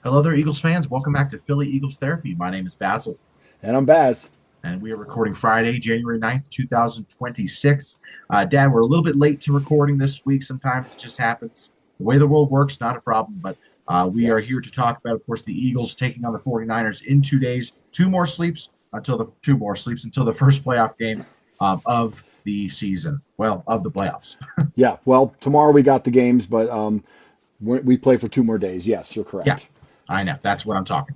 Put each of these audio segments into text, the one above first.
Hello there, Eagles fans. Welcome back to Philly Eagles Therapy. My name is Basil, And I'm Baz. and we are recording Friday, January 9th, 2026. Dad, we're a little bit late to recording this week. Sometimes it just happens. The way the world works, not a problem, but we Yeah. are here to talk about, of course, the Eagles taking on the 49ers in 2 days. Two more sleeps until the first playoff game of the season. Well, of the playoffs. Yeah. Well, tomorrow we got the games, but we play for 2 more days. Yes, you're Yeah, correct. I know. That's what I'm talking.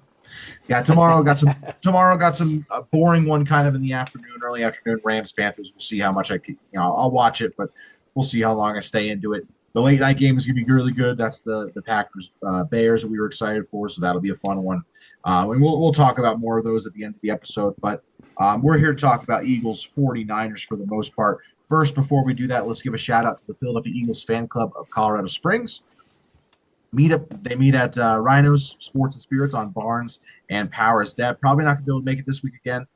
Yeah, tomorrow got some boring one kind of in the afternoon, early afternoon. Rams Panthers. We'll see how much I can. I'll watch it, but we'll see how long I stay into it. The late night game is gonna be really good. That's the Packers Bears that we were excited for, so that'll be a fun one. And we'll talk about more of those at the end of the episode. But we're here to talk about Eagles 49ers for the most part. First, before we do that, let's give a shout out to the Philadelphia Eagles fan club of Colorado Springs. They meet at Rhinos Sports and Spirits on Barnes and Powers. Dad probably not gonna be able to make it this week again.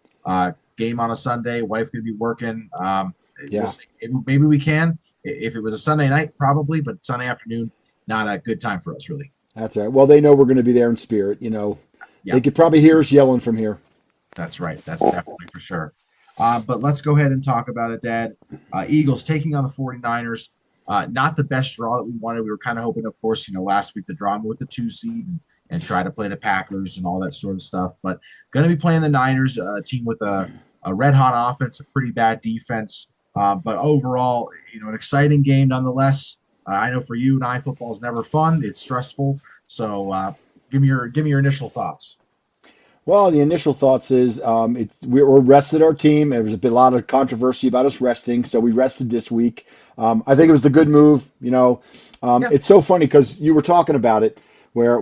Game on a Sunday. Wife gonna be working. We'll Yeah, see. Maybe we can. If it was a Sunday night, probably, but Sunday afternoon, not a good time for us, really. that's right. Well, they know we're going to be there in spirit. Yeah, They could probably hear us yelling from here. that's right. That's definitely for sure. But let's go ahead and talk about it, Dad. Eagles taking on the 49ers. Not the best draw that we wanted. We were kind of hoping, of course, last week the drama with the 2 seed and try to play the Packers and all that sort of stuff. But going to be playing the Niners, a team with a red hot offense, a pretty bad defense. But overall, an exciting game nonetheless. I know for you and I, football is never fun. It's stressful. So give me your initial thoughts. Well, the initial thoughts is we're rested our team. There was a lot of controversy about us resting, so we rested this week. I think it was the good move. Yeah, It's so funny because you were talking about it where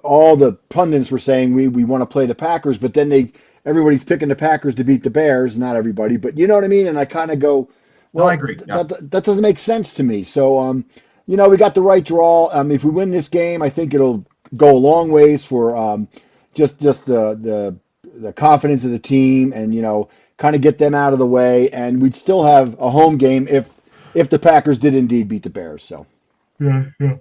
all the pundits were saying we want to play the Packers, but then everybody's picking the Packers to beat the Bears. Not everybody, but you know what I mean. And I kind of go, no, I well, agree. Yeah, that doesn't make sense to me. So we got the right draw. If we win this game, I think it'll go a long ways for just the confidence of the team, and kind of get them out of the way, and we'd still have a home game if the Packers did indeed beat the Bears. So yeah, yeah.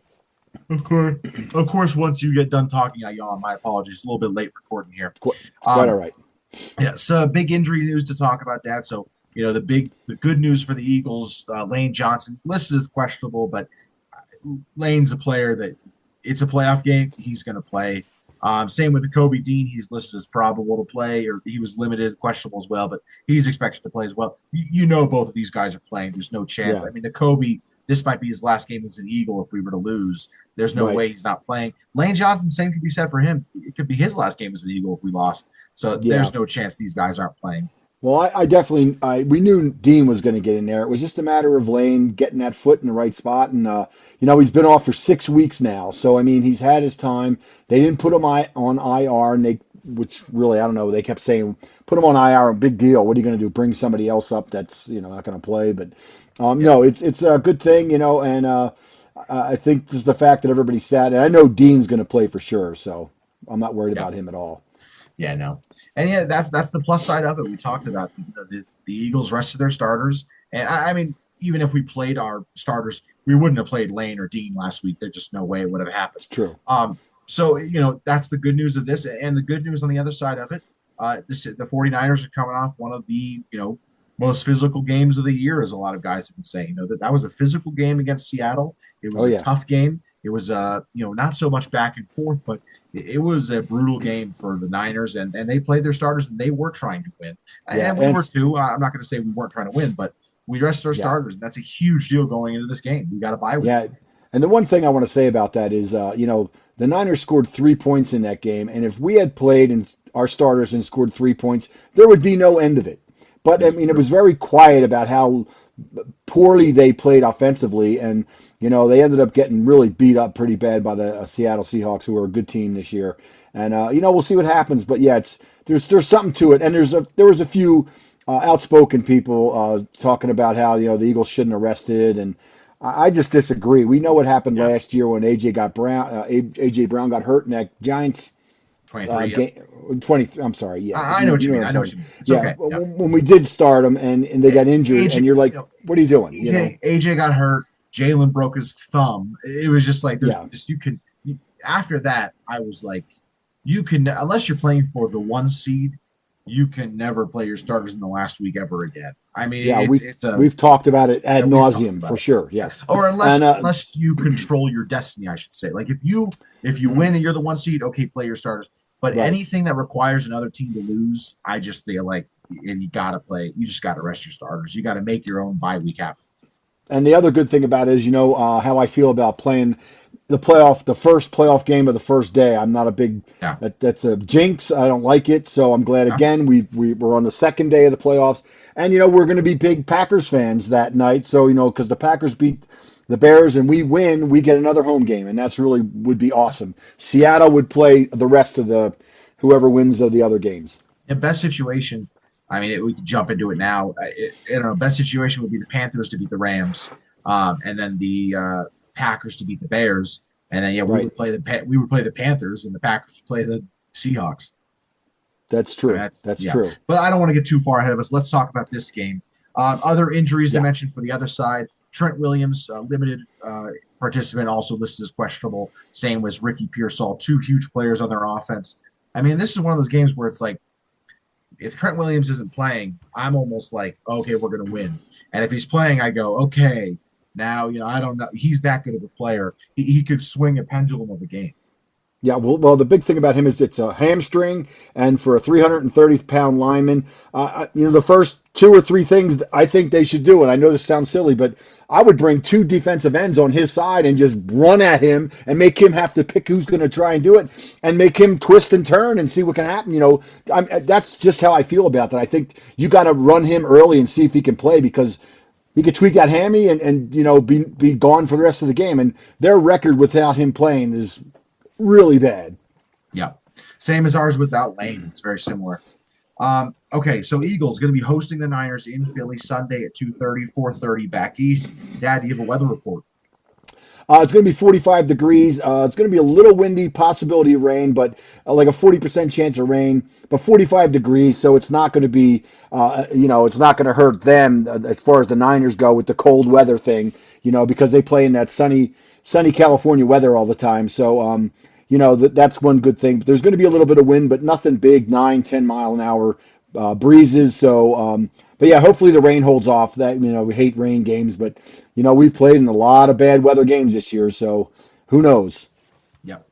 Of course, of course. Once you get done talking, I yawn. My apologies. A little bit late recording here. it's quite all Um, right. yeah. So big injury news to talk about, Dad. So the good news for the Eagles, Lane Johnson listed as questionable, but Lane's a player that it's a playoff game. He's going to play. Same with Kobe Dean. He's listed as probable to play, or he was limited, questionable as well, but he's expected to play as well. Both of these guys are playing. There's no chance. Yeah, I mean, Kobe, this might be his last game as an Eagle if we were to lose. There's no right. way he's not playing. Lane Johnson, same could be said for him. It could be his last game as an Eagle if we lost. So Yeah. there's no chance these guys aren't playing. Well, I definitely we knew Dean was going to get in there. It was just a matter of Lane getting that foot in the right spot, and he's been off for 6 weeks now. So I mean, he's had his time. They didn't put him on IR, and which really I don't know. They kept saying put him on IR, a big deal. What are you going to do? Bring somebody else up that's not going to play? But Yeah. no, it's a good thing, and I think just the fact that everybody's sad, and I know Dean's going to play for sure, so I'm not worried Yeah. about him at all. Yeah, no, and yeah, that's the plus side of it. We talked about the Eagles rested their starters, and I mean, even if we played our starters, we wouldn't have played Lane or Dean last week. There's just no way it would have happened. It's true. So that's the good news of this, and the good news on the other side of it. The 49ers are coming off one of the most physical games of the year, as a lot of guys have been saying. That was a physical game against Seattle. It Oh was a yeah, tough game. It was not so much back and forth, but it was a brutal game for the Niners, and they played their starters, and they were trying to win, yeah, and we were and too. I'm not going to say we weren't trying to win, but we rested our yeah. starters, and that's a huge deal going into this game. We got a bye week. Yeah, and the one thing I want to say about that is, the Niners scored 3 points in that game, and if we had played and our starters and scored 3 points, there would be no end of it. But I It's mean, it true. was very quiet about how poorly they played offensively, and they ended up getting really beat up pretty bad by the Seattle Seahawks, who are a good team this year. And we'll see what happens. But yeah, there's something to it, and there was a few outspoken people talking about how the Eagles shouldn't have rested, and I just disagree. We know what happened Yeah, last year when AJ Brown got hurt in that Giants 23. Yep. game. 20. I'm sorry. Yeah, but I know what you you know mean. what I'm I know what talking. you mean. It's Yeah, okay. Yep. when we did start them and they got injured, AJ, and you're like, what are you doing? AJ got hurt. Jalen broke his thumb. It was just like there's Yeah, just you could. after that, I was like, you can, unless you're playing for the 1 seed, you can never play your starters in the last week ever again. I mean, Yeah, it's a we've talked about it ad yeah, we've talked nauseum about for it. sure. Yeah. Yes, Or and unless you control your destiny, I should say. Like if you mhm, win and you're the 1 seed, okay, play your starters. But right. anything that requires another team to lose, I just feel like and you gotta play. You just gotta rest your starters. You gotta make your own bye week happen. And the other good thing about it is, how I feel about playing the first playoff game of the first day. I'm not a big Yeah. that's a jinx. I don't like it. So I'm glad Yeah. again we're on the second day of the playoffs, and we're going to be big Packers fans that night. So because the Packers beat the Bears and we win, we get another home game, and that's really would be awesome. Seattle would play the rest of the whoever wins of the other games. In best situation, I mean, we could jump into it now. I don't know. Best situation would be the Panthers to beat the Rams, and then the Packers to beat the Bears, and then yeah, Right. we would play the Panthers, and the Packers would play the Seahawks. That's I mean, true. that's That's yeah. true. But I don't want to get too far ahead of us. Let's talk about this game. Other injuries to Yeah. mention for the other side. Trent Williams, limited participant, also listed as questionable. Same as Ricky Pearsall, two huge players on their offense. I mean, this is one of those games where it's like if Trent Williams isn't playing, I'm almost like, okay, we're going to win. And if he's playing, I go, okay, now, I don't know. He's that good of a player. He could swing a pendulum of a game. Yeah, well, the big thing about him is it's a hamstring, and for a 330-pound lineman, the first two or three things I think they should do, and I know this sounds silly, but I would bring two defensive ends on his side and just run at him and make him have to pick who's going to try and do it, and make him twist and turn and see what can happen. That's just how I feel about that. I think you got to run him early and see if he can play because he could tweak that hammy and be gone for the rest of the game. And their record without him playing is really bad. Yeah. Same as ours without Lane. It's very similar. Okay, so Eagles going to be hosting the Niners in Philly Sunday at 2:30, 4:30 back east. Dad, do you have a weather report? It's going to be 45 degrees. It's going to be a little windy, possibility of rain, but like a 40% chance of rain, but 45 degrees. So it's not going to be, it's not going to hurt them as far as the Niners go with the cold weather thing, because they play in that sunny California weather all the time. So, that's one good thing. But there's going to be a little bit of wind, but nothing big, 9, 10 mile an hour breezes. So, but yeah, hopefully the rain holds off. That we hate rain games, but we've played in a lot of bad weather games this year, so who knows? Yep.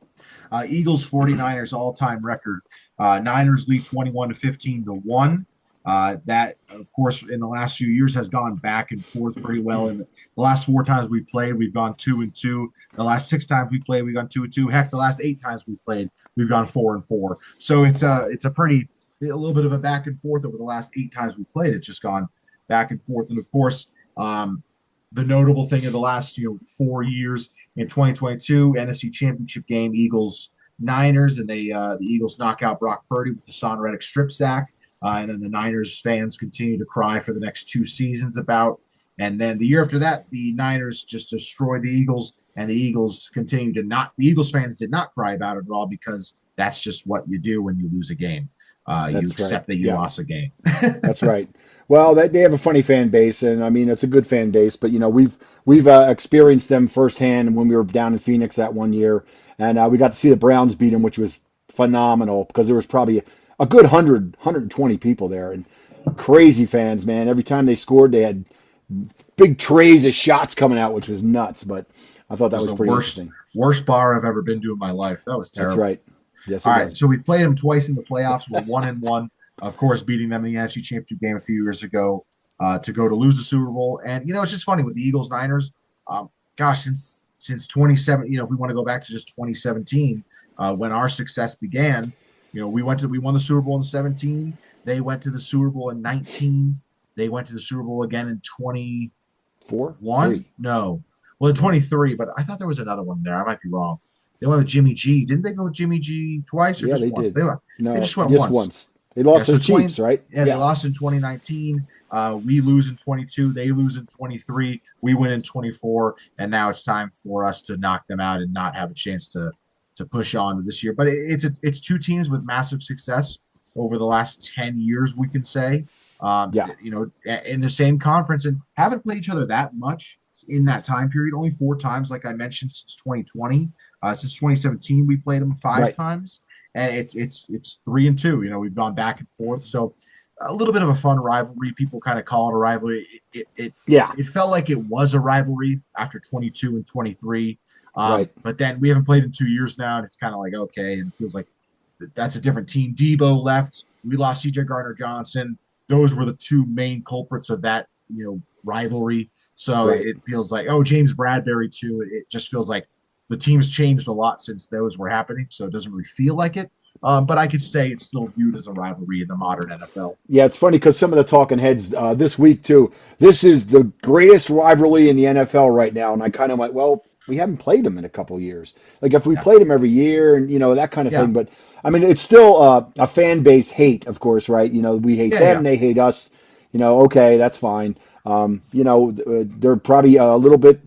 Eagles 49ers all-time record. Niners lead 21-15-1. That, of course, in the last few years has gone back and forth pretty well. In the last 4 times we played, we've gone 2-2. The last 6 times we played, we've gone 2-2. Heck, the last 8 times we played, we've gone 4-4. So it's a little bit of a back and forth over the last 8 times we played. It's just gone back and forth. And of course, the notable thing of the last 4 years in 2022 NFC Championship game, Eagles Niners, and the Eagles knock out Brock Purdy with the Son Reddick strip sack. And then the Niners fans continue to cry for the next 2 seasons about. And then the year after that, the Niners just destroyed the Eagles, and the Eagles continue to not. The Eagles fans did not cry about it at all because that's just what you do when you lose a game. You That's right. accept that you Yeah, lost a game. that's right. Well, they have a funny fan base, and I mean it's a good fan base. But we've experienced them firsthand when we were down in Phoenix that one year, and we got to see the Browns beat them, which was phenomenal because there was probably a good 120 people there, and crazy fans, man. Every time they scored, they had big trays of shots coming out, which was nuts. But I thought It that was was the pretty worst interesting. worst bar I've ever been to in my life. That was That's terrible. right. Yes, All it right, was. so we've played them twice in the playoffs. We're 1-1, of course, beating them in the NFC Championship game a few years ago to go to lose the Super Bowl. And it's just funny with the Eagles Niners. Gosh, since 27, if we want to go back to just 2017, when our success began, we won the Super Bowl in 17. They went to the Super Bowl in 19. They went to the Super Bowl again in 21. 4, 3. No, well, in 23. But I thought there was another one there. I might be wrong. They went with Jimmy G. Didn't they go with Jimmy G twice or Yeah, just they once? did. They No, just went just once. once. They Yeah, lost to so the 20 Chiefs, right? yeah, they Yeah, lost in 2019. We lose in 22, they lose in 23, we win in 24, and now it's time for us to knock them out and not have a chance to push on this year. But it's two teams with massive success over the last 10 years, we can say. yeah. In the same conference and haven't played each other that much. in that time period. Only 4 times, like I mentioned, since 2020. Since 2017, we played them five Right. times, and it's 3-2. We've gone back and forth. So a little bit of a fun rivalry. People kind of call it a rivalry. Yeah. It felt like it was a rivalry after 22 and 23. Right. But then we haven't played in 2 years now, and it's kind of like, okay, and it feels like that's a different team. Debo left. We lost C.J. Gardner-Johnson. Those were the two main culprits of that, rivalry. So Right. it feels like, James Bradbury too. It just feels like the team's changed a lot since those were happening. So it doesn't really feel like it. But I could say it's still viewed as a rivalry in the modern NFL. Yeah, it's funny because some of the talking heads this week too. This is the greatest rivalry in the NFL right now, and I kind of went, well, we haven't played them in a couple of years. Like if we Yeah. played them every year and that kind of Yeah. thing. But I mean, it's still a fan base hate, of course, right? We hate Yeah. them, Yeah. they hate us. Okay, that's fine. They're probably a little bit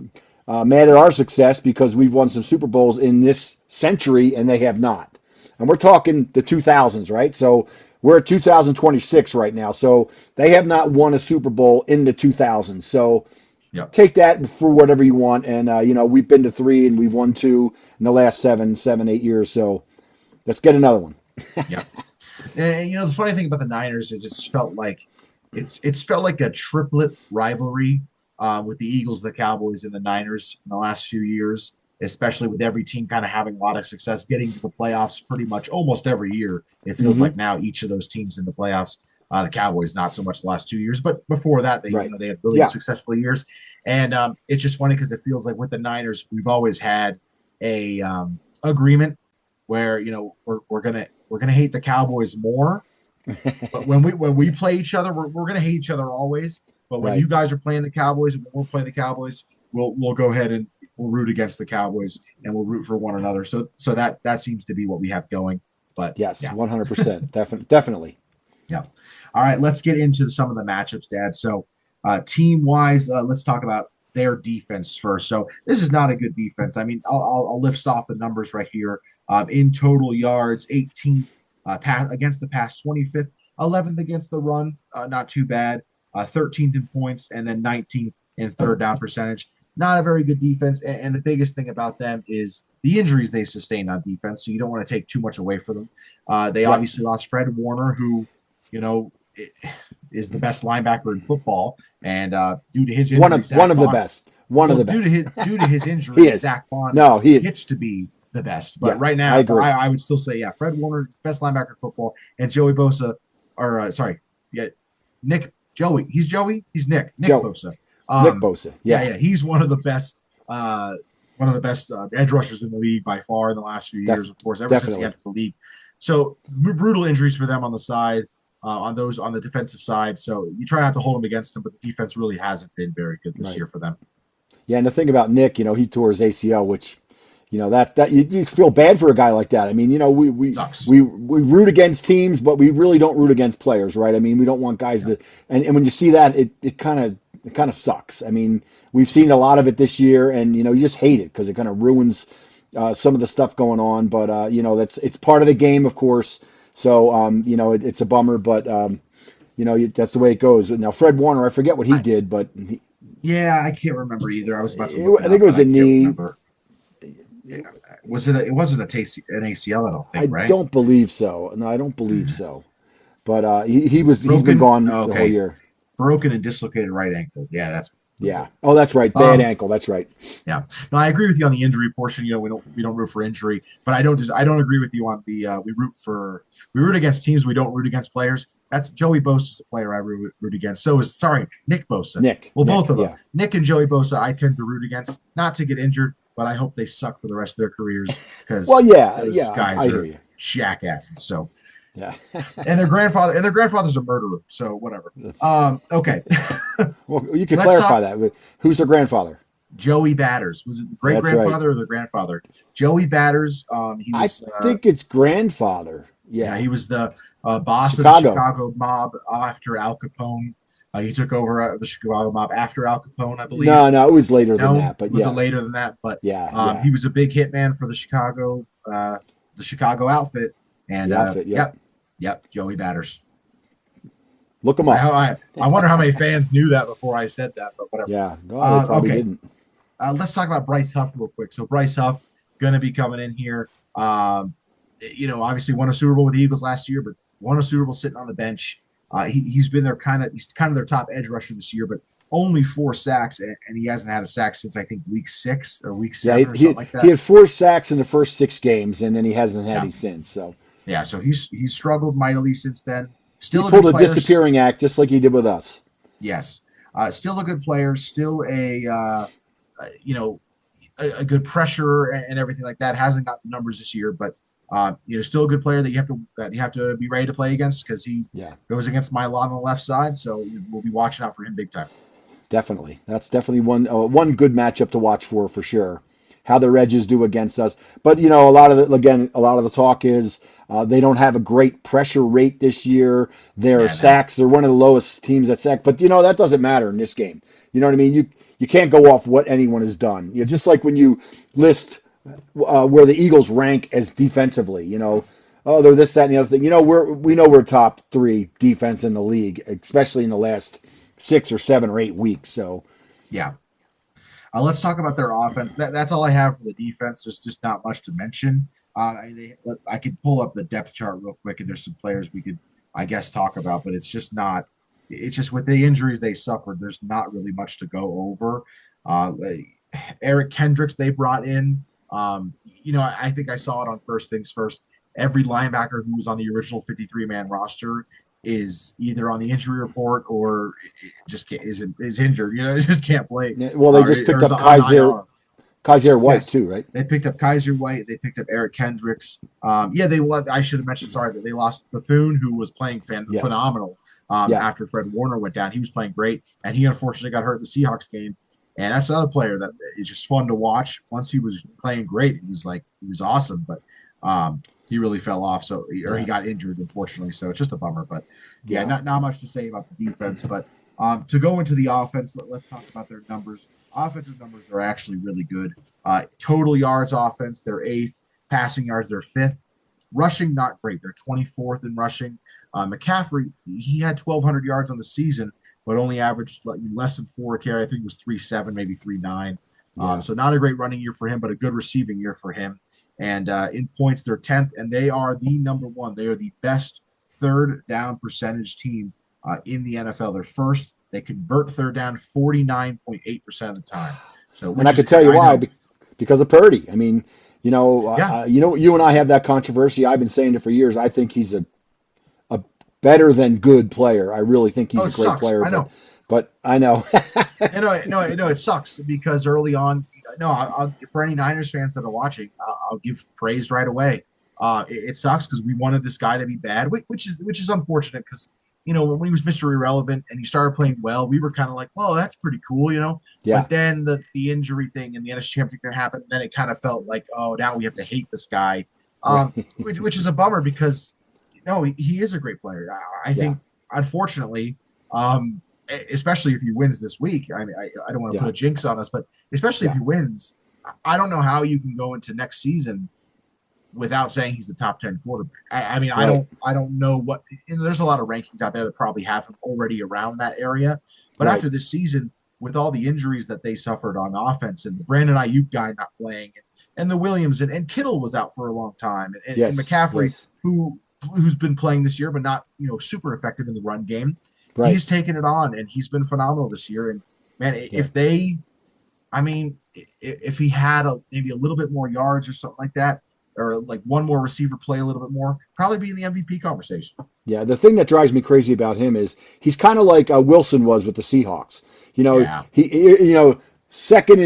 mad at our success because we've won some Super Bowls in this century and they have not. And we're talking the 2000s, right? So we're at 2026 right now. So they have not won a Super Bowl in the 2000s. So Yeah. take that for whatever you want. And, we've been to 3 and we've won 2 in the last 7, 8 years. So let's get another one. Yeah. And the funny thing about the Niners is it's felt like a triplet rivalry with the Eagles, the Cowboys, and the Niners in the last few years, especially with every team kind of having a lot of success getting to the playoffs pretty much almost every year. It feels Mm-hmm. like now each of those teams in the playoffs. The Cowboys not so much the last 2 years, but before that Right. they had really Yeah. successful years, and it's just funny because it feels like with the Niners we've always had a agreement where we're gonna hate the Cowboys more, but when we play each other, we're gonna hate each other always. But when Right. you guys are playing the Cowboys and when we're playing the Cowboys, we'll go ahead and we'll root against the Cowboys and we'll root for one another. So that seems to be what we have going. But Yes, yeah, 100%. Definitely. yeah. All right, let's get into some of the matchups, Dad. So team wise, let's talk about their defense first. So this is not a good defense. I mean, I'll lift off the numbers right here. In total yards, 18th pass against the pass, 25th, 11th against the run, not too bad. 13th in points, and then 19th in third down percentage. Not a very good defense. And the biggest thing about them is the injuries they've sustained on defense. So you don't want to take too much away from them. They Right. obviously lost Fred Warner, who, you know, is the best linebacker in football. And due to his One injury, of one of the best. One of the due to best. his He injury, is. Zach Bond No, he is. gets to be the best. But Yeah, right I now, agree. I would still say, yeah, Fred Warner, best linebacker in football, and Joey Bosa, or sorry, yeah, Joey. He's Joey. He's Nick Joe. Bosa. Nick Bosa. Yeah, Yeah. He's one of the best. Edge rushers in the league by far in the last few years, of course, ever since he definitely. entered the league. So brutal injuries for them on the side, on the defensive side. So you try not to hold them against them, but the defense really hasn't been very good this Right. year for them. Yeah, and the thing about Nick, he tore his ACL, which, that you just feel bad for a guy like that. I mean, Sucks. we root against teams, but we really don't root against players, right? I mean, we don't want guys Yeah. and when you see that, it kind of sucks. I mean, we've seen a lot of it this year, and you just hate it because it kind of ruins some of the stuff going on. But it's part of the game, of course. So it's a bummer, but that's the way it goes. Now, Fred Warner, I forget what he did, but Yeah, I can't remember either. I was about to look I it think up, it was but I a can't knee. remember. Was it? It wasn't an ACL, I don't I think, right? don't believe so. No, I don't believe so. But he's been Broken. gone Oh, the whole okay, year. broken and dislocated right ankle. Yeah, that's Yeah. brutal. Oh, that's right. Bad Um, ankle. That's right. Yeah, no, I agree with you on the injury portion. We don't root for injury, but I don't agree with you on the we root against teams. We don't root against players. That's Joey Bosa's a player I root against. So is Nick Bosa. Well, both Nick. of them, Yeah. Nick and Joey Bosa, I tend to root against, not to get injured, but I hope they suck for the rest of their careers Well, because yeah. those Yeah. guys I hear are you. jackasses. So Yeah. and their grandfather's a murderer. So whatever. Okay, Well, you can let's clarify talk. that. But who's their grandfather? Joey Batters. Was it the great That's right. grandfather or the grandfather? Joey Batters. He I was think it's grandfather. yeah, Yeah. he was the boss of the Chicago. Chicago mob after Al Capone. He took over the Chicago mob after Al Capone, I believe. No, it was later than No, that. But was it yeah. later than that? But Yeah. he was a big hitman for the Chicago outfit. And The outfit. Yep. yep, Joey Batters. Look them up. I wonder how many fans knew that before I said that, but whatever. Yeah, no, they probably Okay, didn't. let's talk about Bryce Huff real quick. So Bryce Huff going to be coming in here. Obviously won a Super Bowl with the Eagles last year, but won a Super Bowl sitting on the bench. He's been their he's kind of their top edge rusher this year, but only 4 sacks, and he hasn't had a sack since I think week 6 or week 7 or something like that. He had 4 sacks in the first 6 games, and then he hasn't had any since. So so he's struggled mightily since then. Still he pulled a disappearing act, just like he did with us. Yes, still a good player, still a good pressure and everything like that. Hasn't got the numbers this year, but still a good player that you have to be ready to play against, because he goes against my lot on the left side. So we'll be watching out for him big time. Definitely, that's definitely one good matchup to watch for sure. How the Regis do against us, but a lot of the talk is they don't have a great pressure rate this year. Their sacks, they're one of the lowest teams at sack, but that doesn't matter in this game. You know what I mean? You can't go off what anyone has done. Just like when you list where the Eagles rank as defensively, they're this, that, and the other thing. We know we're top 3 defense in the league, especially in the last 6 or 7 or 8 weeks. So, yeah. Let's talk about their offense. That's all I have for the defense. There's just not much to mention. I could pull up the depth chart real quick, and there's some players we could, I guess, talk about, but it's just not. It's just with the injuries they suffered, there's not really much to go over. Eric Kendricks they brought in. I think I saw it on First Things First. Every linebacker who was on the original 53-man roster is either on the injury report or just is injured. Just can't play. Well, they just picked up Kaiser White too, right? They picked up Kaiser White. They picked up Eric Kendricks. I should have mentioned. Sorry, but they lost Bethune, who was playing phenomenal. After Fred Warner went down, he was playing great, and he unfortunately got hurt in the Seahawks game. And that's another player that is just fun to watch. Once he was playing great, he was awesome, but he really fell off. He got injured, unfortunately. So it's just a bummer. But not much to say about the defense. But to go into the offense, let's talk about their numbers. Offensive numbers are actually really good. Total yards offense, they're 8th. Passing yards, they're 5th. Rushing, not great. They're 24th in rushing. McCaffrey, he had 1,200 yards on the season, but only averaged less than 4 carry. I think it was 3.7, maybe 3.9. So not a great running year for him, but a good receiving year for him. And in points, they're 10th, and they are the number 1. They are the best third down percentage team in the NFL. They're first. They convert third down 49.8% of the time. And I could tell you why, because of Purdy. I mean, you and I have that controversy. I've been saying it for years. I think he's a better than good player. I really think he's a great player. I know. But I know. It sucks because early on, for any Niners fans that are watching, I'll give praise right away. It sucks because we wanted this guy to be bad, which is unfortunate because when he was Mr. Irrelevant and he started playing well, we were kind of like, "Oh, that's pretty cool," Yeah. But then the injury thing and the NFC Championship happened. And then it kind of felt like, "Oh, now we have to hate this guy," which is a bummer because he is a great player. I think, unfortunately, especially if he wins this week. I mean, I don't want to put a jinx on us, but especially if he wins, I don't know how you can go into next season without saying he's a top 10 quarterback. I don't know what. There's a lot of rankings out there that probably have him already around that area, but after this season, with all the injuries that they suffered on offense and the Brandon Ayuk guy not playing, and the Williams and Kittle was out for a long time, and McCaffrey who's been playing this year but not super effective in the run game. Right. He's taken it on, and he's been phenomenal this year. And man, if he had maybe a little bit more yards or something like that, or like one more receiver play a little bit more, probably be in the MVP conversation. Yeah, the thing that drives me crazy about him is he's kind of like Wilson was with the Seahawks. He second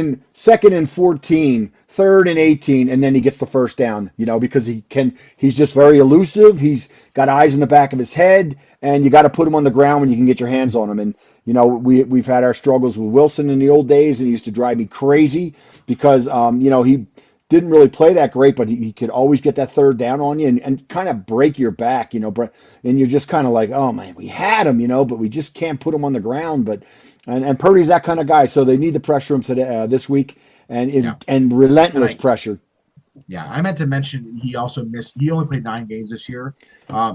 and 14, third and 18, and then he gets the first down. Because he's just very elusive. He's got eyes in the back of his head, and you got to put him on the ground when you can get your hands on him. And we've had our struggles with Wilson in the old days, and he used to drive me crazy because he didn't really play that great, but he could always get that third down on you and kind of break your back, and you're just kind of like, oh man, we had him, but we just can't put him on the ground. And Purdy's that kind of guy, so they need to pressure him today this week and relentless pressure. Yeah, I meant to mention he also missed. He only played 9 games this year.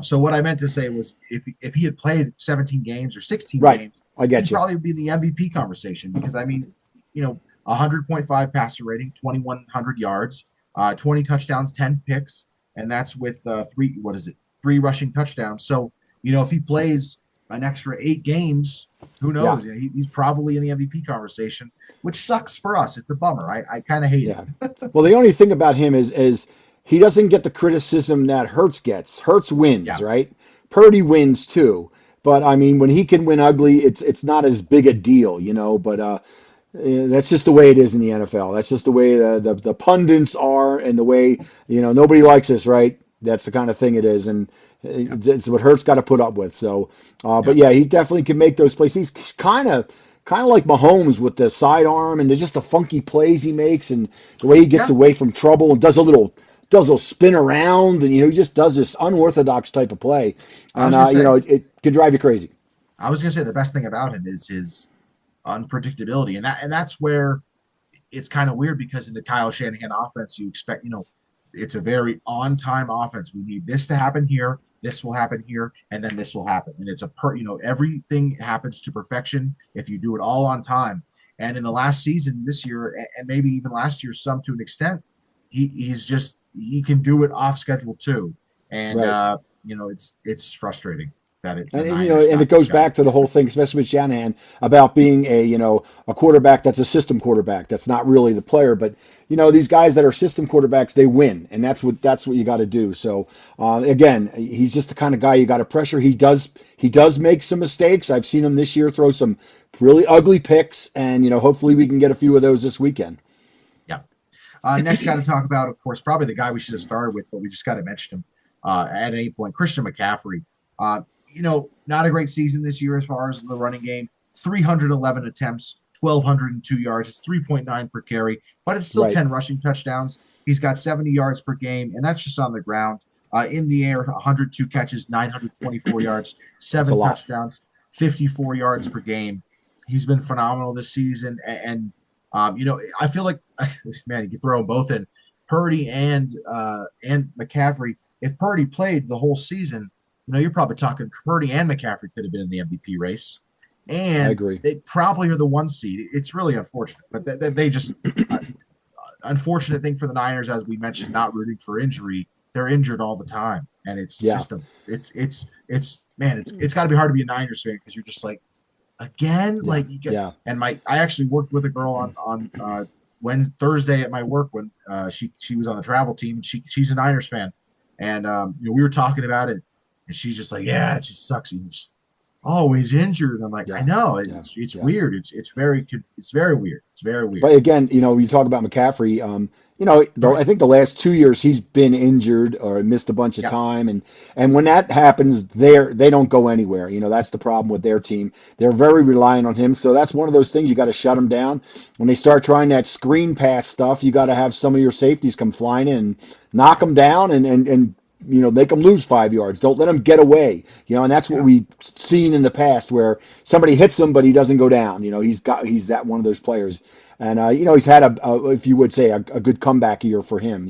So what I meant to say was, if he had played 17 games or 16 Right. games, I get he'd you. probably be in the MVP conversation because I mean, 100.5 passer rating, 2,100 yards, 20 touchdowns, 10 picks, and that's with three. What is it? Three rushing touchdowns. So if he plays an extra 8 games, who Yeah. knows? He's probably in the MVP conversation, which sucks for us. It's a bummer. I kind of hate Yeah. it. Well, the only thing about him is he doesn't get the criticism that Hurts gets. Hurts wins, Yeah. right? Purdy wins too. But I mean, when he can win ugly, it's not as big a deal, you know. But that's just the way it is in the NFL. That's just the way the pundits are, and the way nobody likes us, right? That's the kind of thing it is, and Yeah. it's what Hurts got to put up with. So, but Yeah. yeah, he definitely can make those plays. He's kind of like Mahomes with the sidearm and just the funky plays he makes and the way he gets Yeah. away from trouble and does a little spin around, and he just does this unorthodox type of play, I and was gonna say, it can drive you crazy. the best thing about him is his unpredictability, and that's where it's kind of weird because in the Kyle Shanahan offense, you expect it's a very on time offense. We need this to happen here, this will happen here, and then this will happen, and it's everything happens to perfection if you do it all on time. And in the last season, this year, and maybe even last year, some to an extent, he can do it off schedule too, and Right. it's frustrating that the And Niners and it got this goes guy. back to the whole thing, especially with Shanahan, about being a quarterback that's a system quarterback. That's not really the player, but these guys that are system quarterbacks, they win, and that's what you got to do. So again, he's just the kind of guy you got to pressure. He does make some mistakes. I've seen him this year throw some really ugly picks, and hopefully we can get a few of those this weekend. Yeah. Next guy to talk about, of course, probably the guy we should have started with, but we just got to mention him at any point. Christian McCaffrey. Not a great season this year as far as the running game. 311 attempts, 1,202 yards. It's 3.9 per carry, but it's still Right. 10 rushing touchdowns. He's got 70 yards per game, and that's just on the ground. In the air, 102 catches, 924 yards, That's a seven lot. touchdowns, 54 yards per game. He's been phenomenal this season, and I feel like man, you can throw them both in, Purdy and McCaffrey. If Purdy played the whole season, you're probably talking Purdy and McCaffrey could have been in the MVP race, I and agree. they probably are the 1 seed. It's really unfortunate, but they just unfortunate thing for the Niners, as we mentioned, not rooting for injury. They're injured all the time, and it's Yeah. just it's man, it's got to be hard to be a Niners fan because you're just like again, Yeah. like you get. Yeah. And I actually worked with a girl on Thursday at my work when she was on the travel team. She's a Niners fan, and we were talking about it, and she's just like, yeah, it just sucks. He's always injured. I'm like, I Yeah. know Yeah. it's Yeah. weird. It's very weird. It's very weird. But again, you talk about McCaffrey. Go ahead. I think the last 2 years he's been injured or missed a bunch of Yeah, time, and when that happens, they don't go anywhere. That's the problem with their team. They're very reliant on him, so that's one of those things you got to shut him down. When they start trying that screen pass stuff, you got to have some of your safeties come flying in, and knock them down, and make them lose 5 yards. Don't let them get away. And that's what yeah. we've seen in the past where somebody hits him, but he doesn't go down. He's that one of those players. And he's had if you would say, a good comeback year for him.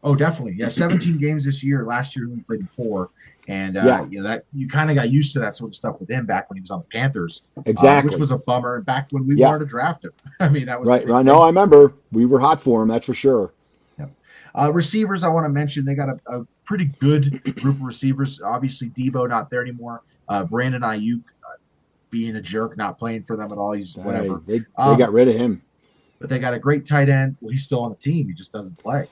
Oh, definitely. Yeah, 17 games this year. Last year he only played in four, and Yeah, that you kind of got used to that sort of stuff with him back when he was on the Panthers, which exactly. was a bummer. And back when we Yeah, wanted to draft him, I mean that was the right. big Right. No, thing. I remember we were hot for him. That's for sure. Yeah. Receivers, I want to mention they got a pretty good group of receivers. Obviously, Debo not there anymore. Brandon Ayuk being a jerk, not playing for them at all. He's Hey, whatever. they Um, got rid of him. but they got a great tight end. Well, he's still on the team. He just doesn't play.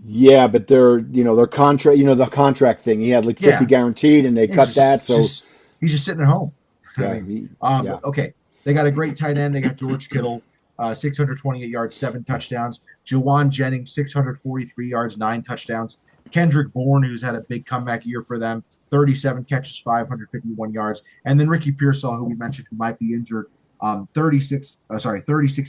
Yeah, but their contract, the contract thing. He had like 50 Yeah, guaranteed, and they cut that. So he's just sitting at home. I yeah, mean, yeah, but okay, they got a great tight end. They got George Kittle, 628 yards, 7 touchdowns. Jawan Jennings, 643 yards, 9 touchdowns. Kendrick Bourne, who's had a big comeback year for them, 37 catches, 551 yards. And then Ricky Pearsall, who we mentioned, who might be injured, 36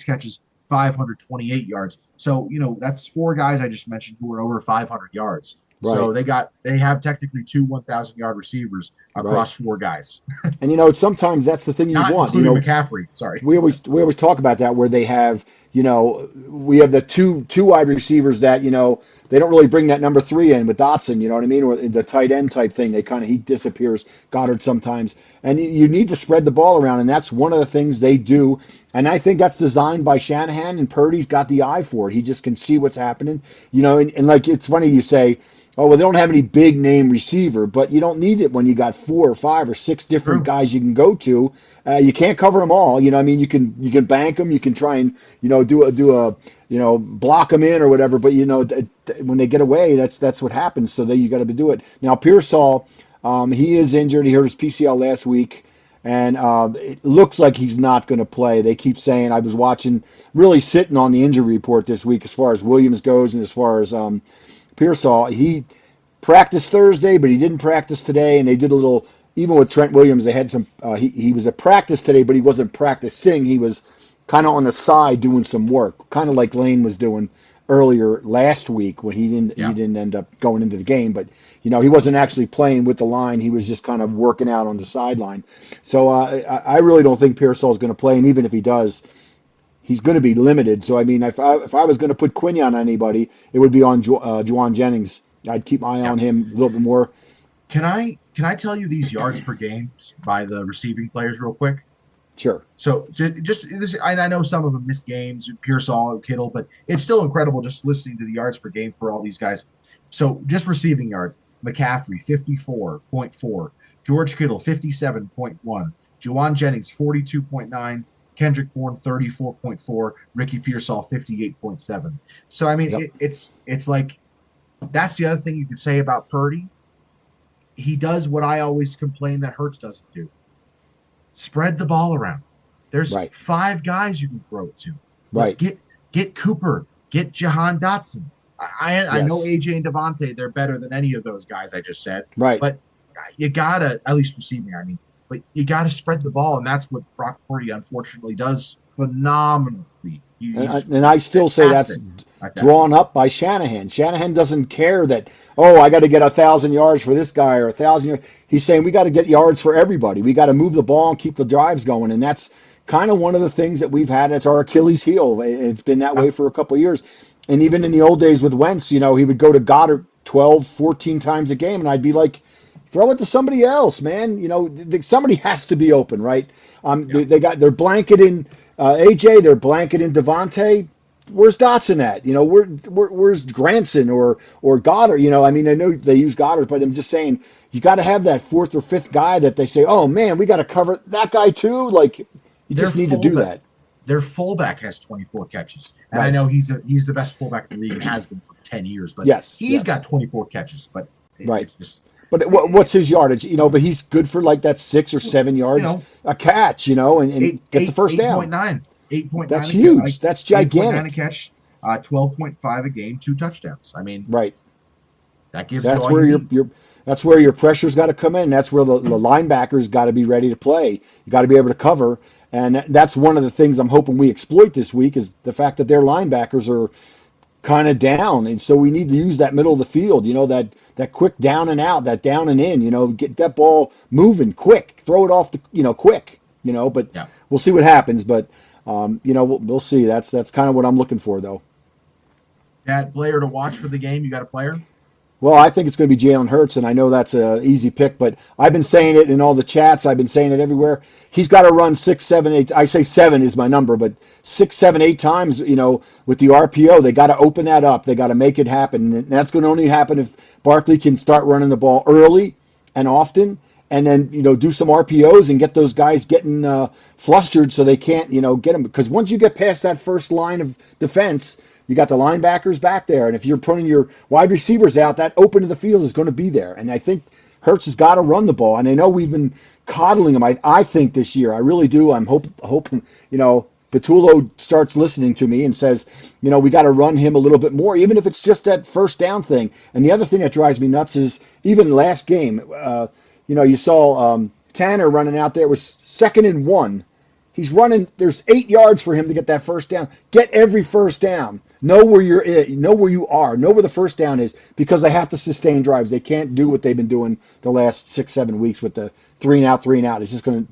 catches, 528 yards. So, that's four guys I just mentioned who are over 500 yards. So right, they have technically two 1,000-yard receivers right. across four guys, And sometimes that's the thing you not want. including McCaffrey. Sorry. We always talk about that where they have we have the two wide receivers that, they don't really bring that number 3 in with Dotson, you know what I mean? Or the tight end type thing. He disappears, Goddard sometimes. And you need to spread the ball around, and that's one of the things they do. And I think that's designed by Shanahan, and Purdy's got the eye for it. He just can see what's happening, and like, it's funny you say, oh, well, they don't have any big name receiver, but you don't need it when you got 4 or 5 or 6 different guys you can go to. You can't cover them all. I mean, you can bank them. You can try and do a block them in or whatever. But when they get away, that's what happens. So you got to do it. Now Pearsall, he is injured. He hurt his PCL last week, and it looks like he's not going to play. They keep saying, I was watching, really sitting on the injury report this week as far as Williams goes, and as far as Pearsall, he practiced Thursday, but he didn't practice today, and they did a little. Even with Trent Williams, they had some. He was at practice today, but he wasn't practicing. He was kind of on the side doing some work, kind of like Lane was doing earlier last week when he didn't end up going into the game. But he wasn't actually playing with the line. He was just kind of working out on the sideline. So I really don't think Pearsall is going to play, and even if he does, he's going to be limited. So I mean, if I was going to put Quinion on anybody, it would be on Juwan Jennings. I'd keep my eye on him a little bit more. Can I tell you these yards per game by the receiving players real quick? Sure. So just this, I know some of them missed games, Pearsall, Kittle, but it's still incredible just listening to the yards per game for all these guys. So just receiving yards: McCaffrey 54.4, George Kittle 57.1, Juwan Jennings 42.9, Kendrick Bourne 34.4, Ricky Pearsall 58.7. So I mean, it's like, that's the other thing you could say about Purdy. He does what I always complain that Hurts doesn't do. Spread the ball around. There's 5 guys you can throw it to. Right. Get Cooper. Get Jahan Dotson. I know AJ and Devontae, they're better than any of those guys I just said. Right. But you gotta, at least receiving, I mean, but you gotta spread the ball, and that's what Brock Purdy unfortunately does phenomenally. And I still say that's drawn up by Shanahan. Shanahan doesn't care that, I got to get 1,000 yards for this guy or 1,000 yards. He's saying we got to get yards for everybody. We got to move the ball and keep the drives going. And that's kind of one of the things that we've had. It's our Achilles heel. It's been that way for a couple of years. And even in the old days with Wentz, he would go to Goddard 12, 14 times a game. And I'd be like, throw it to somebody else, man. Somebody has to be open, right? They're blanketing AJ, they're blanketing Devontae. Where's Dotson at? Where's Granson or Goddard? I mean, I know they use Goddard, but I'm just saying you got to have that 4th or 5th guy that they say, oh man, we got to cover that guy too. Like, you just need to do that. Their fullback has 24 catches, and I know he's the best fullback in the league and has been for 10 years. But he's got 24 catches. But it's just. But what's his yardage? But he's good for like that 6 or 7 yards a catch. And gets the first down. 8.9. That's huge. That's gigantic. 8.9 a catch, 12.5 a game, 2 touchdowns. I mean, that gives. That's where that's where your pressure's got to come in. That's where the linebackers got to be ready to play. You got to be able to cover, and that's one of the things I'm hoping we exploit this week is the fact that their linebackers are kind of down, and so we need to use that middle of the field. That quick down and out, that down and in. Get that ball moving quick, throw it off the quick. But we'll see what happens. But we'll see. That's kind of what I'm looking for, though. That player to watch for the game. You got a player? Well, I think it's going to be Jalen Hurts, and I know that's an easy pick, but I've been saying it in all the chats. I've been saying it everywhere. He's got to run 6, 7, 8. I say 7 is my number, but 6, 7, 8 times, with the RPO, they got to open that up. They got to make it happen. And that's going to only happen if Barkley can start running the ball early and often, and then, do some RPOs and get those guys getting flustered so they can't, get them. Because once you get past that first line of defense, you got the linebackers back there, and if you're putting your wide receivers out, that open to the field is going to be there. And I think Hurts has got to run the ball. And I know we've been coddling him. I think this year, I really do. I'm hoping, Petullo starts listening to me and says, we got to run him a little bit more, even if it's just that first down thing. And the other thing that drives me nuts is even last game, you saw Tanner running out there. It was 2nd and 1. He's running. There's 8 yards for him to get that first down. Get every first down. Know where you are. Know where the first down is, because they have to sustain drives. They can't do what they've been doing the last 6, 7 weeks with the 3 and out. It's just going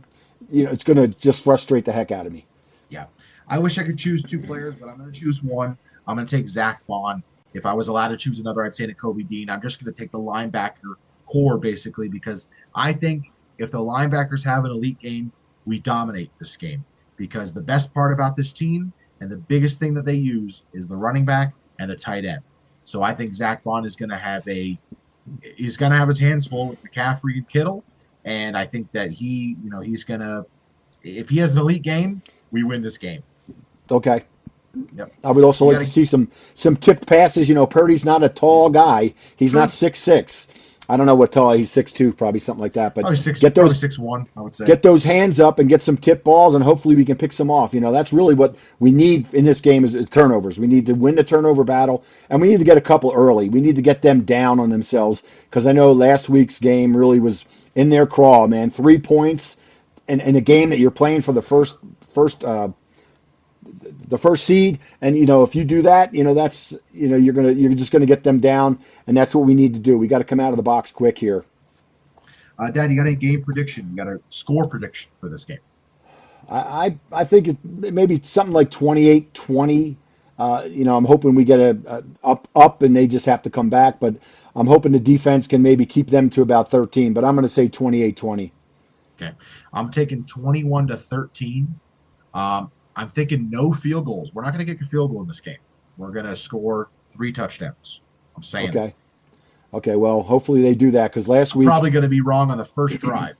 to, it's going to just frustrate the heck out of me. Yeah. I wish I could choose two players, but I'm going to choose one. I'm going to take Zach Bond. If I was allowed to choose another, I'd say to Kobe Dean. I'm just going to take the linebacker core, basically, because I think if the linebackers have an elite game, we dominate this game. Because the best part about this team and the biggest thing that they use is the running back and the tight end. So I think Zach Bond is going to have his hands full with McCaffrey and Kittle, and I think that he's going to, if he has an elite game, we win this game. Okay. Yep. I would also You like got to to see some tipped passes. Purdy's not a tall guy. He's not true. 6'6". I don't know what tall he's 6'2", probably something like that. But Probably 6'1", I would say. get those hands up and get some tip balls, and hopefully we can pick some off. That's really what we need in this game is turnovers. We need to win the turnover battle, and we need to get a couple early. We need to get them down on themselves because I know last week's game really was in their craw, man. 3 points in a game that you're playing for the first seed, and if you do that, that's you're just gonna get them down, and that's what we need to do. We got to come out of the box quick here. Dad, you got a game prediction? You got a score prediction for this game? I think it maybe something like 28-20. I'm hoping we get a up and they just have to come back, but I'm hoping the defense can maybe keep them to about 13. But I'm going to say 28-20. Okay, I'm taking 21-13. I'm thinking no field goals. We're not going to get a field goal in this game. We're going to score 3 touchdowns. I'm saying it. Okay. Okay. Well, hopefully they do that because last I'm week probably going to be wrong on the first drive.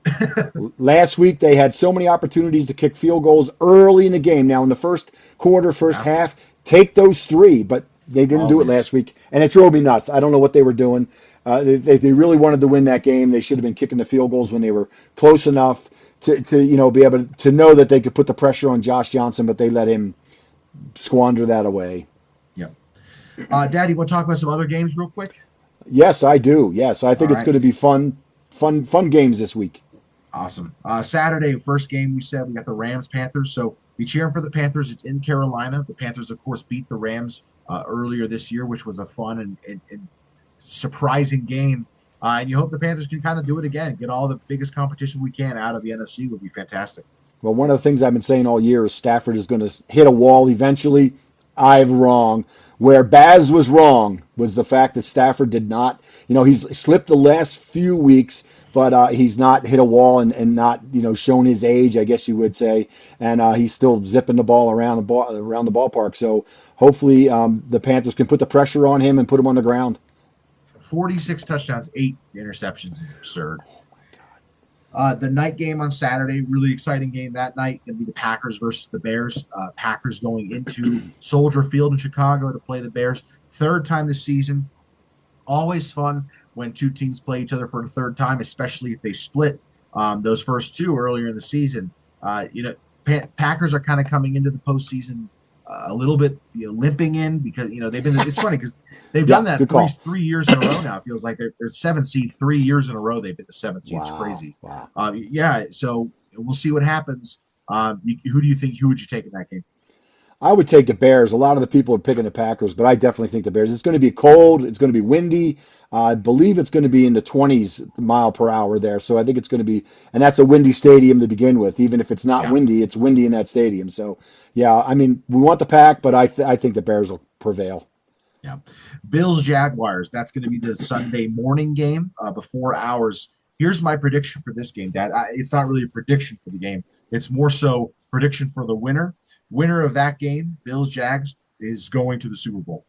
last week they had so many opportunities to kick field goals early in the game. Now in the first quarter, first Yeah, half, take those 3, but they didn't do it last always. week, and it drove me nuts. I don't know what they were doing. They really wanted to win that game. They should have been kicking the field goals when they were close enough to be able to know that they could put the pressure on Josh Johnson, but they let him squander that away. Yep. Dad, you want to talk about some other games real quick? Yes, I do. Yes, I All think it's right. going to be fun games this week. Awesome. Saturday, first game we said we got the Rams Panthers. So be cheering for the Panthers. It's in Carolina. The Panthers, of course, beat the Rams earlier this year, which was a fun and surprising game. And you hope the Panthers can kind of do it again. Get all the biggest competition we can out of the NFC would be fantastic. Well, one of the things I've been saying all year is Stafford is going to hit a wall eventually. I'm wrong. Where Baz was wrong was the fact that Stafford did not, he's slipped the last few weeks, but he's not hit a wall and not, shown his age, I guess you would say, and he's still zipping the ball around the ballpark. So hopefully the Panthers can put the pressure on him and put him on the ground. 46 touchdowns, 8 interceptions is absurd. The night game on Saturday, really exciting game that night. Going to be the Packers versus the Bears. Packers going into Soldier Field in Chicago to play the Bears. Third time this season. Always fun when two teams play each other for the third time, especially if they split those first two earlier in the season. Packers are kind of coming into the postseason a little bit limping in because they've been. It's funny because they've Yeah, done that good three call. three years in a row now. It feels like they're 7th seed 3 years in a row. They've been the 7th seed. It's Wow, crazy. wow. Yeah, so we'll see what happens. Who do you think? Who would you take in that game? I would take the Bears. A lot of the people are picking the Packers, but I definitely think the Bears. It's going to be cold. It's going to be windy. I believe it's going to be in the 20s mile per hour there. So I think it's going to be, and that's a windy stadium to begin with. Even if it's not Yeah, windy, it's windy in that stadium. So yeah, I mean, we want the Pack, but I think the Bears will prevail. yeah. Bills Jaguars. That's going to be the Sunday morning game before ours. Here's my prediction for this game, Dad. It's not really a prediction for the game. It's more so prediction for the winner. Winner of that game, Bills Jags, is going to the Super Bowl.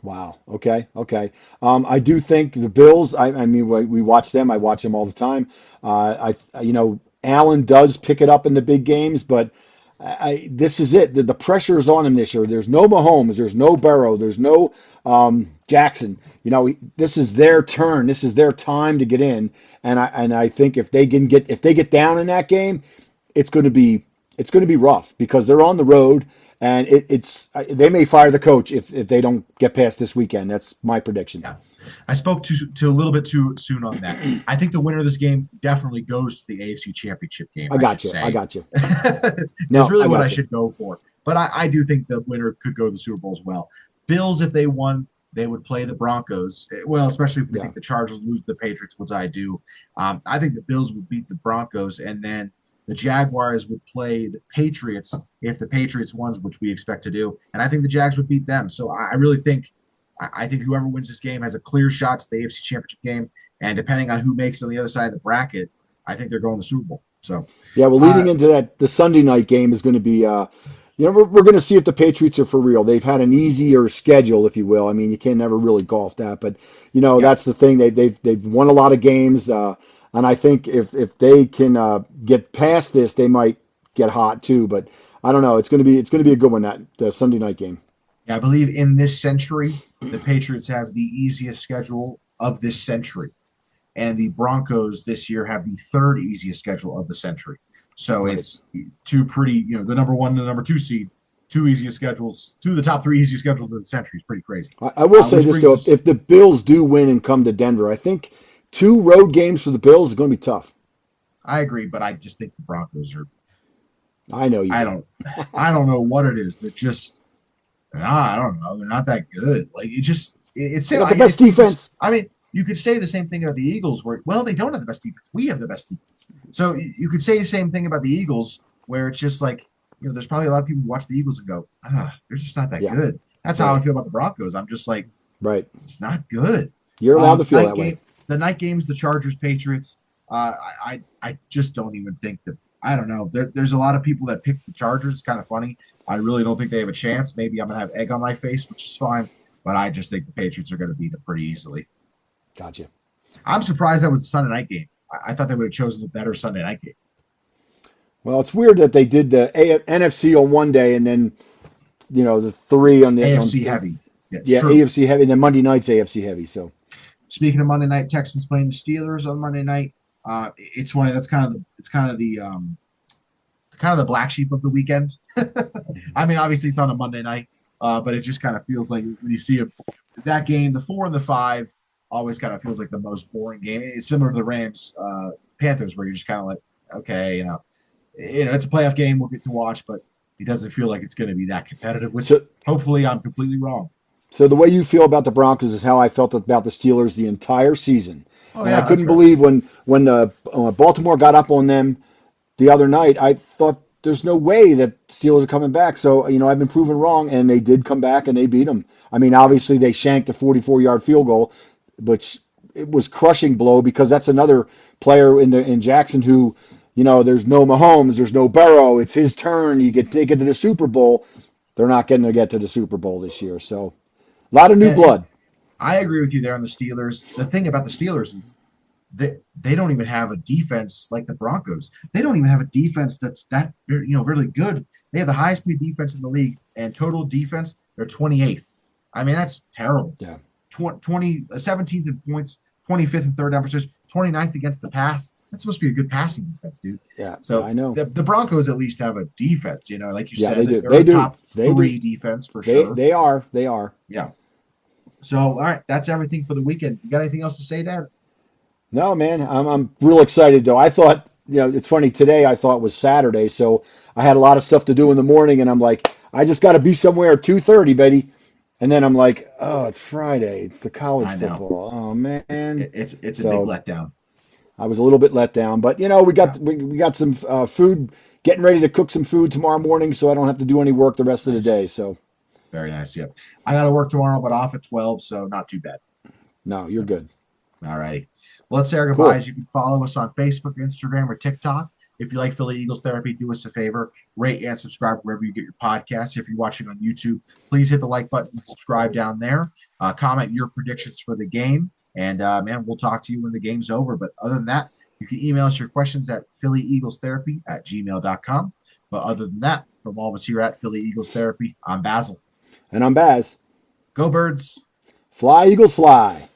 Wow. Okay. Okay. I do think the Bills. I mean, we watch them. I watch them all the time. Allen does pick it up in the big games, but this is it. The pressure is on him this year. There's no Mahomes. There's no Burrow. There's no Jackson. This is their turn. This is their time to get in. And I think if they get down in that game, it's going to be rough because they're on the road and they may fire the coach if they don't get past this weekend. That's my prediction. Yeah. I spoke to a little bit too soon on that. I think the winner of this game definitely goes to the AFC Championship game, I I should got you. I say. got you. Is No, really I what I got you. should go for. But I do think the winner could go to the Super Bowl as well. Bills, if they won, they would play the Broncos. Well, especially if we Yeah. think the Chargers lose to the Patriots, which I do. I think the Bills would beat the Broncos, and then the Jaguars would play the Patriots if the Patriots won, which we expect to do, and I think the Jags would beat them. So I really think I think whoever wins this game has a clear shot to the AFC Championship game, and depending on who makes it on the other side of the bracket, I think they're going to the Super Bowl. So, Yeah, well, leading into that, the Sunday night game is going to be, we're going to see if the Patriots are for real. They've had an easier schedule, if you will. I mean, you can never really golf that, but yeah, that's the thing. They've won a lot of games, and I think if they can get past this, they might get hot too. But I don't know. It's going to be a good one, that the Sunday night game. yeah, I believe in this century, the Patriots have the easiest schedule of this century, and the Broncos this year have the third easiest schedule of the century. So Right. it's two pretty, the number one and the number two seed, two easiest schedules, two of the top three easiest schedules of the century is pretty crazy. I will say Which this brings though: us, if the Bills do win and come to Denver, I think 2 road games for the Bills is going to be tough. I agree, but I just think the Broncos are. I know you I do. don't, I don't know what it is. They're just, I don't know. They're not that good. Like it's. They got the best defense. I mean, you could say the same thing about the Eagles, where they don't have the best defense. We have the best defense. So you could say the same thing about the Eagles, where it's just like there's probably a lot of people who watch the Eagles and go, they're just not that Yeah, good. That's how I right, feel about the Broncos. I'm just like, right. it's not good. You're allowed to feel Night that way. game, the night games, the Chargers, Patriots. I just don't even think that. I don't know. There's a lot of people that pick the Chargers. It's kind of funny. I really don't think they have a chance. Maybe I'm gonna have egg on my face, which is fine. But I just think the Patriots are going to beat them pretty easily. Gotcha. I'm surprised that was a Sunday night game. I thought they would have chosen a better Sunday night game. Well, it's weird that they did the NFC on one day and then the three on the AFC heavy. Yeah, it's yeah, true. AFC heavy, and then Monday night's AFC heavy. So Speaking of Monday night, Texans playing the Steelers on Monday night. It's funny. That's kind of the black sheep of the weekend. I mean, obviously it's on a Monday night, but it just kind of feels like when you see that game, the 4 and the 5 always kind of feels like the most boring game. It's similar to the Rams Panthers, where you're just kind of like, okay, it's a playoff game we'll get to watch, but it doesn't feel like it's going to be that competitive. Which so hopefully I'm completely wrong. so the way you feel about the Broncos is how I felt about the Steelers the entire season, Oh and I yeah, that's couldn't fair. believe when Baltimore got up on them the other night. I thought there's no way that Steelers are coming back. So I've been proven wrong, and they did come back and they beat them. I mean, obviously they shanked a 44-yard field goal, which it was crushing blow because that's another player in Jackson who, there's no Mahomes, there's no Burrow. It's his turn. They get to the Super Bowl. They're not getting to get to the Super Bowl this year. So a lot of new And blood. I agree with you there on the Steelers. The thing about the Steelers is they don't even have a defense like the Broncos. They don't even have a defense that's that really good. They have the highest paid defense in the league, and total defense they're 28th. I mean that's terrible. Yeah, 17th in points, 25th in third down percentage, 29th against the pass. That's supposed to be a good passing defense, dude. yeah, So I know. the Broncos at least have a defense. Like you Yeah, said, they do. they're They a do. top They do. three defense for They sure. they are. They are. Yeah. So all right, that's everything for the weekend. You got anything else to say, Dad? No, man, I'm real excited though. I thought, it's funny today. I thought was Saturday, so I had a lot of stuff to do in the morning, and I'm like, I just got to be somewhere at 2:30, Betty. And then I'm like, oh, it's Friday. It's the college I know. football. Oh man. It's a big So letdown. I was a little bit let down, but Yeah. we got some food, getting ready to cook some food tomorrow morning, so I don't have to do any work the rest of the Nice. day. So Very nice. Yep. I got to work tomorrow, but off at 12, so not too bad. no, you're Yep. good. All righty. Well, let's say our Cool. goodbyes. You can follow us on Facebook, Instagram, or TikTok. If you like Philly Eagles Therapy, do us a favor, rate and subscribe wherever you get your podcasts. If you're watching on YouTube, please hit the like button and subscribe down there. Comment your predictions for the game, and man, we'll talk to you when the game's over. But other than that, you can email us your questions at phillyeaglestherapy@gmail.com. But other than that, from all of us here at Philly Eagles Therapy, I'm Basil. And I'm Baz. Go Birds! Fly, Eagles, fly.